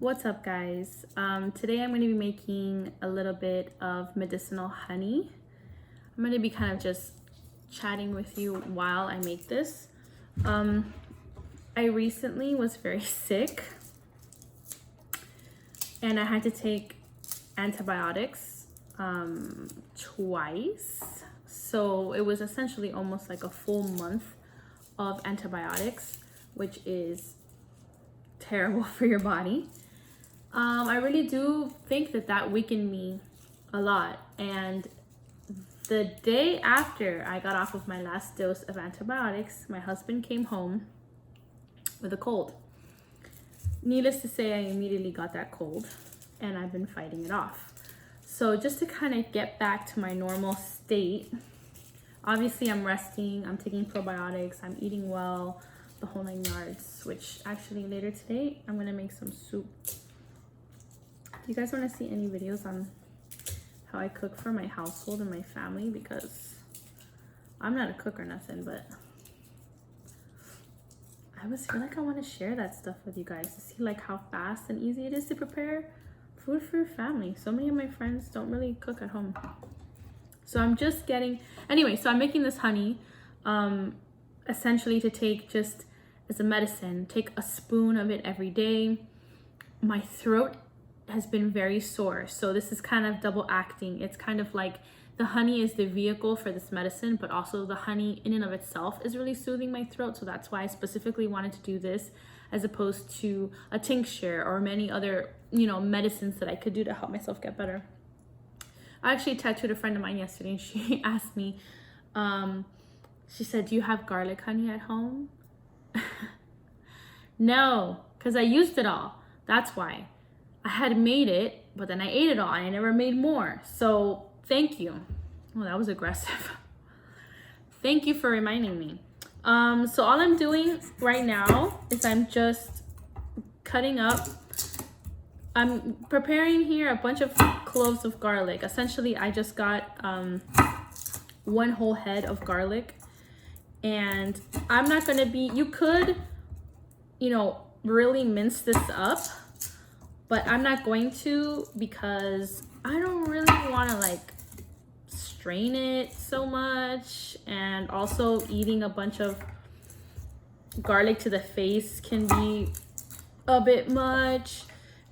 What's up, guys? Today I'm going to be making a little bit of medicinal honey. I'm going to be kind of just chatting with you while I make this. I recently was very sick and I had to take antibiotics twice. So it was essentially almost like a full month of antibiotics, which is terrible for your body. I really do think that weakened me a lot. And the day after I got off of my last dose of antibiotics, my husband came home with a cold. Needless to say, I immediately got that cold and I've been fighting it off. So just to kind of get back to my normal state, obviously I'm resting, I'm taking probiotics, I'm eating well, the whole 9 yards, which actually later today, I'm gonna make some soup. Do you guys want to see any videos on how I cook for my household and my family? Because I'm not a cook or nothing, but I feel like I want to share that stuff with you guys to see like how fast and easy it is to prepare food for your family. So many of my friends don't really cook at home. So I'm just getting, anyway, so I'm making this honey essentially to take just as a medicine. Take a spoon of it every day. My throat has been very sore, so this is kind of double acting. It's kind of like the honey is the vehicle for this medicine, but also the honey in and of itself is really soothing my throat. So that's why I specifically wanted to do this as opposed to a tincture or many other, medicines that I could do to help myself get better. I actually tattooed a friend of mine yesterday and she asked me, she said, "Do you have garlic honey at home?" No, because I used it all. That's why. I had made it, but then I ate it all and I never made more. So thank you. Well, that was aggressive. Thank you for reminding me. So all I'm doing right now is I'm just cutting up. I'm preparing here a bunch of cloves of garlic. Essentially, I just got 1 whole head of garlic. And I'm not gonna be, you could, really mince this up, but I'm not going to because I don't really want to like strain it so much, and also eating a bunch of garlic to the face can be a bit much.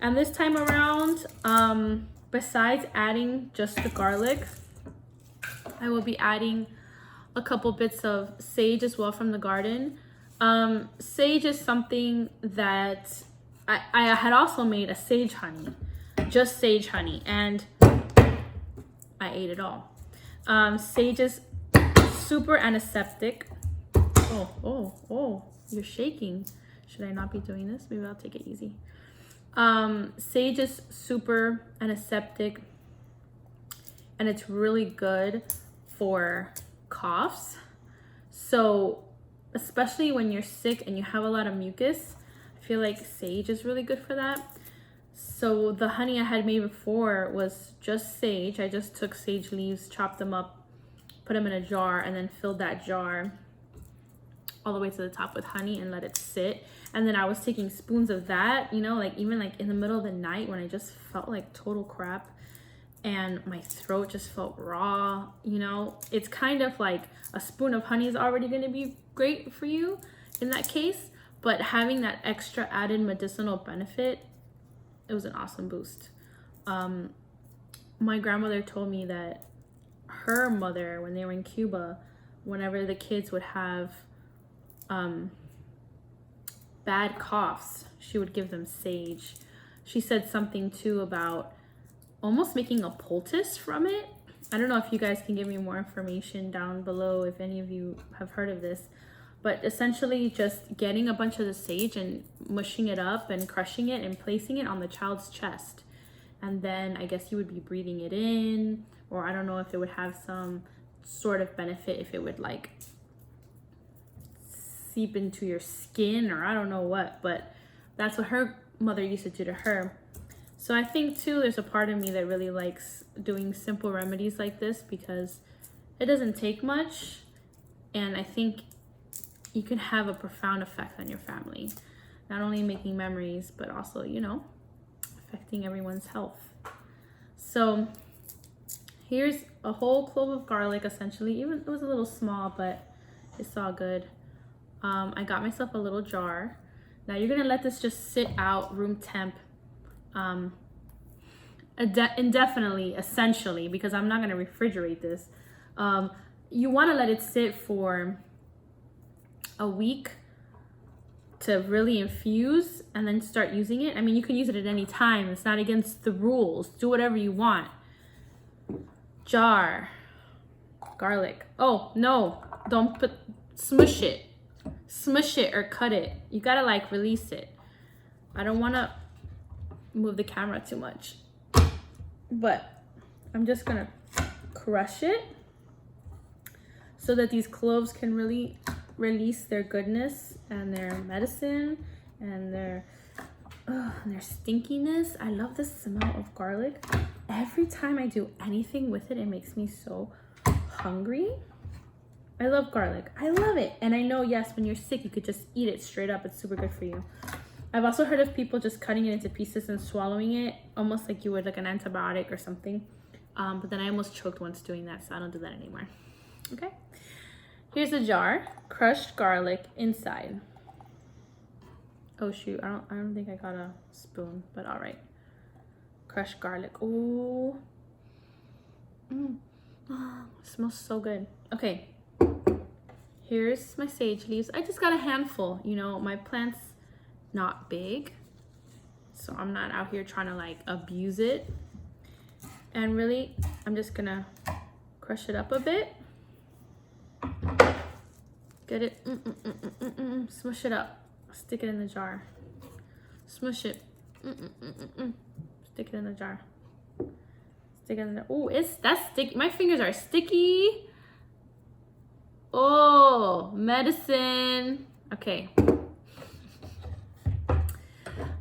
And this time around, besides adding just the garlic, I will be adding a couple bits of sage as well from the garden. Sage is something that I had also made a sage honey, just sage honey, and I ate it all. Sage is super antiseptic. Oh, you're shaking. Should I not be doing this? Maybe I'll take it easy. Sage is super antiseptic and it's really good for coughs. So especially when you're sick and you have a lot of mucus, I feel like sage is really good for that. So the honey I had made before was just sage. I just took sage leaves, chopped them up, put them in a jar, and then filled that jar all the way to the top with honey and let it sit. And then I was taking spoons of that, even like in the middle of the night when I just felt like total crap and my throat just felt raw. It's kind of like a spoon of honey is already going to be great for you in that case, but having that extra added medicinal benefit, it was an awesome boost. My grandmother told me that her mother, when they were in Cuba, whenever the kids would have bad coughs, she would give them sage. She said something too about almost making a poultice from it. I don't know if you guys can give me more information down below if any of you have heard of this, but essentially just getting a bunch of the sage and mushing it up and crushing it and placing it on the child's chest. And then I guess you would be breathing it in, or I don't know if it would have some sort of benefit if it would like seep into your skin, or I don't know what, but that's what her mother used to do to her. So I think too, there's a part of me that really likes doing simple remedies like this because it doesn't take much. And I think you can have a profound effect on your family. Not only making memories, but also, affecting everyone's health. So here's a whole clove of garlic, essentially. Even it was a little small, but it's all good. I got myself a little jar. Now you're gonna let this just sit out room temp indefinitely, essentially, because I'm not gonna refrigerate this. You wanna let it sit for a week to really infuse and then start using it. I mean, you can use it at any time. It's not against the rules. Do whatever you want. Jar, garlic. Oh, no, don't smush it. Smush it or cut it. You gotta like release it. I don't wanna move the camera too much, but I'm just gonna crush it so that these cloves can really release their goodness and their medicine and their stinkiness. I love the smell of garlic. Every time I do anything with it, it makes me so hungry. I love garlic. I love it. And I know, yes, when you're sick, you could just eat it straight up. It's super good for you. I've also heard of people just cutting it into pieces and swallowing it, almost like you would like an antibiotic or something. But then I almost choked once doing that, so I don't do that anymore. Okay. Here's a jar, crushed garlic inside. Oh shoot, I don't think I got a spoon, but all right. Crushed garlic. Ooh. Oh, smells so good. Okay. Here's my sage leaves. I just got a handful. You know, my plant's not big, so I'm not out here trying to like abuse it. And really, I'm just gonna crush it up a bit. Get it, smush it up. Stick it in the jar. Smush it. Stick it in the jar. Stick it in the. Oh, that's sticky. My fingers are sticky. Oh, medicine. Okay.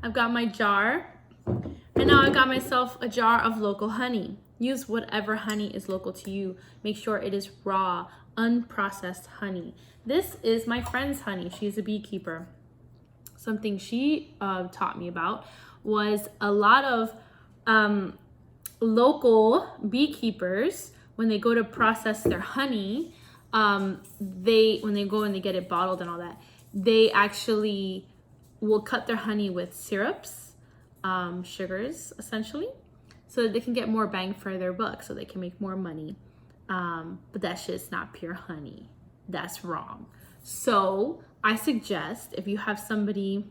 I've got my jar. And now I got myself a jar of local honey. Use whatever honey is local to you. Make sure it is raw, unprocessed honey. This is my friend's honey. She's a beekeeper. Something she taught me about was a lot of local beekeepers, when they go to process their honey, when they go and they get it bottled and all that, they actually will cut their honey with syrups, sugars essentially, so that they can get more bang for their buck, so they can make more money. But that shit's not pure honey. That's wrong. So I suggest, if you have somebody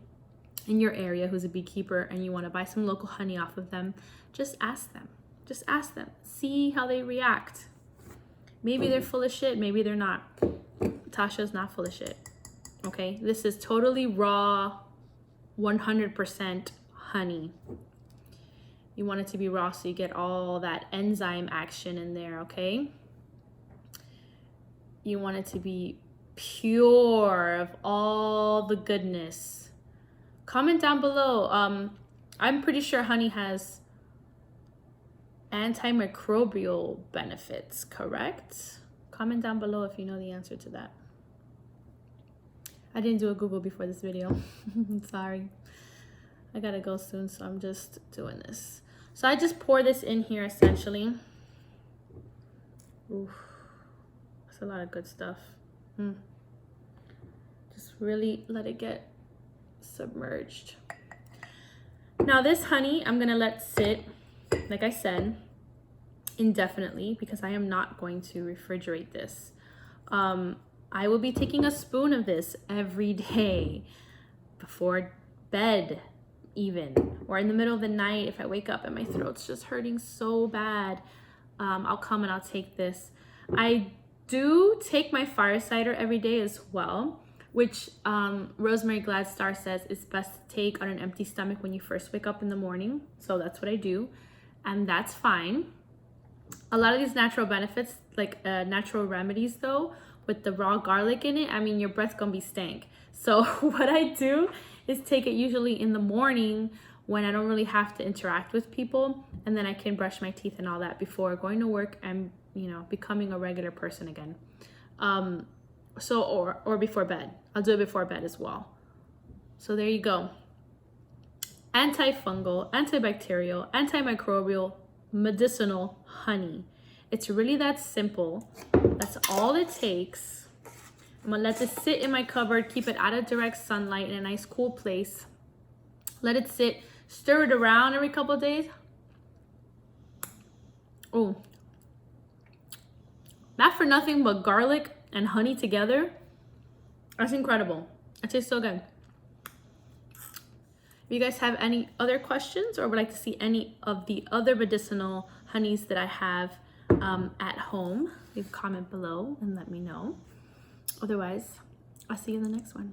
in your area who's a beekeeper and you want to buy some local honey off of them, just ask them. Just ask them. See how they react. Maybe they're full of shit. Maybe they're not. Tasha's not full of shit. Okay? This is totally raw, 100% honey. You want it to be raw so you get all that enzyme action in there, okay? You want it to be pure of all the goodness. Comment down below. I'm pretty sure honey has anti-microbial benefits, correct? Comment down below if you know the answer to that. I didn't do a Google before this video. Sorry. I gotta go soon, so I'm just doing this. So I just pour this in here essentially. Oof. That's a lot of good stuff. Just really let it get submerged. Now this honey, I'm gonna let sit, like I said, indefinitely, because I am not going to refrigerate this. I will be taking a spoon of this every day before bed even, or in the middle of the night if I wake up and my throat's just hurting so bad. I'll come and I'll take this. I do take my fire cider every day as well, which Rosemary Gladstar says is best to take on an empty stomach when you first wake up in the morning. So that's what I do, and that's fine. A lot of these natural benefits, like natural remedies though, with the raw garlic in it, I mean, your breath's gonna be stank. So what I do is take it usually in the morning when I don't really have to interact with people, and then I can brush my teeth and all that before going to work and, you know, becoming a regular person again. So, or before bed. I'll do it before bed as well. So there you go. anti-fungal, antibacterial, antimicrobial, medicinal honey. It's really that simple. That's all it takes. I'm gonna let this sit in my cupboard, keep it out of direct sunlight in a nice cool place. Let it sit, stir it around every couple of days. Oh, not for nothing, but garlic and honey together, that's incredible. It tastes so good. If you guys have any other questions or would like to see any of the other medicinal honeys that I have at home, leave a comment below and let me know. Otherwise, I'll see you in the next one.